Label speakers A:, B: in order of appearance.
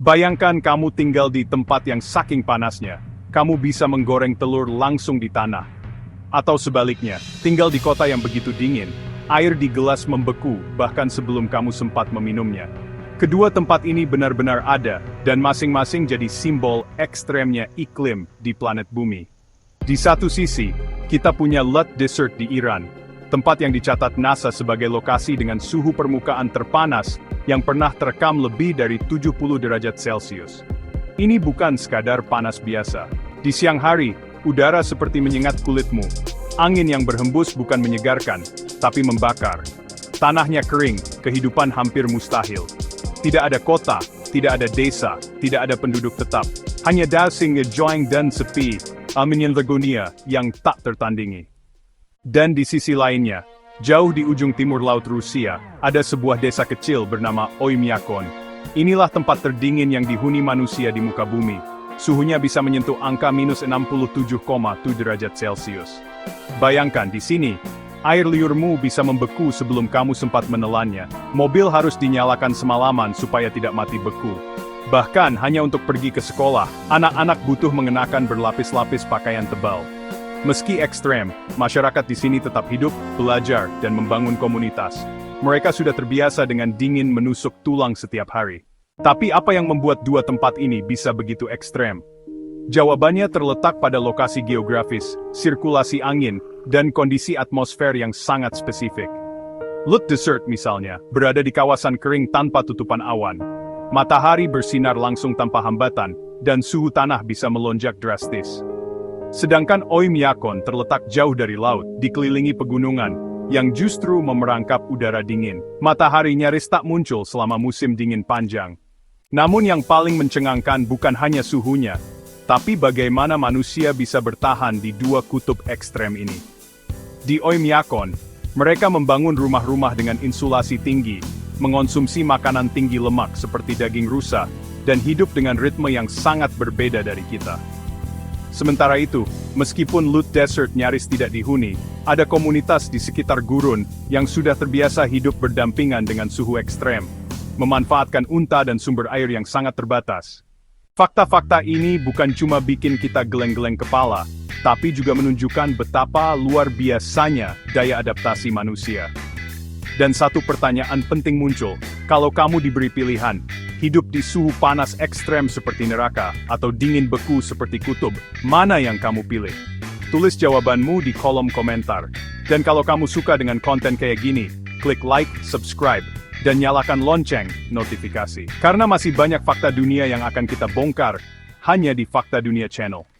A: Bayangkan kamu tinggal di tempat yang saking panasnya, kamu bisa menggoreng telur langsung di tanah. Atau sebaliknya, tinggal di kota yang begitu dingin, air di gelas membeku bahkan sebelum kamu sempat meminumnya. Kedua tempat ini benar-benar ada, dan masing-masing jadi simbol ekstremnya iklim di planet bumi. Di satu sisi, kita punya Lut Desert di Iran, tempat yang dicatat NASA sebagai lokasi dengan suhu permukaan terpanas yang pernah terekam lebih dari 70 derajat Celcius. Ini bukan sekadar panas biasa. Di siang hari, udara seperti menyengat kulitmu. Angin yang berhembus bukan menyegarkan, tapi membakar. Tanahnya kering, kehidupan hampir mustahil. Tidak ada kota, tidak ada desa, tidak ada penduduk tetap. Hanya dasing ngejoing dan sepi, aminyan lagunia yang tak tertandingi. Dan di sisi lainnya, jauh di ujung timur laut Rusia, ada sebuah desa kecil bernama Oymyakon. Inilah tempat terdingin yang dihuni manusia di muka bumi. Suhunya bisa menyentuh angka minus 67,7 derajat Celcius. Bayangkan di sini, air liurmu bisa membeku sebelum kamu sempat menelannya. Mobil harus dinyalakan semalaman supaya tidak mati beku. Bahkan hanya untuk pergi ke sekolah, anak-anak butuh mengenakan berlapis-lapis pakaian tebal. Meski ekstrem, masyarakat di sini tetap hidup, belajar, dan membangun komunitas. Mereka sudah terbiasa dengan dingin menusuk tulang setiap hari. Tapi apa yang membuat dua tempat ini bisa begitu ekstrem? Jawabannya terletak pada lokasi geografis, sirkulasi angin, dan kondisi atmosfer yang sangat spesifik. Lut Desert misalnya, berada di kawasan kering tanpa tutupan awan. Matahari bersinar langsung tanpa hambatan, dan suhu tanah bisa melonjak drastis. Sedangkan Oymyakon terletak jauh dari laut, dikelilingi pegunungan, yang justru memerangkap udara dingin. Matahari nyaris tak muncul selama musim dingin panjang. Namun yang paling mencengangkan bukan hanya suhunya, tapi bagaimana manusia bisa bertahan di dua kutub ekstrem ini. Di Oymyakon, mereka membangun rumah-rumah dengan insulasi tinggi, mengonsumsi makanan tinggi lemak seperti daging rusa, dan hidup dengan ritme yang sangat berbeda dari kita. Sementara itu, meskipun Lut Desert nyaris tidak dihuni, ada komunitas di sekitar gurun yang sudah terbiasa hidup berdampingan dengan suhu ekstrem, memanfaatkan unta dan sumber air yang sangat terbatas. Fakta-fakta ini bukan cuma bikin kita geleng-geleng kepala, tapi juga menunjukkan betapa luar biasanya daya adaptasi manusia. Dan satu pertanyaan penting muncul, kalau kamu diberi pilihan, hidup di suhu panas ekstrem seperti neraka, atau dingin beku seperti kutub, mana yang kamu pilih? Tulis jawabanmu di kolom komentar. Dan kalau kamu suka dengan konten kayak gini, klik like, subscribe, dan nyalakan lonceng notifikasi. Karena masih banyak fakta dunia yang akan kita bongkar, hanya di Fakta Dunia Channel.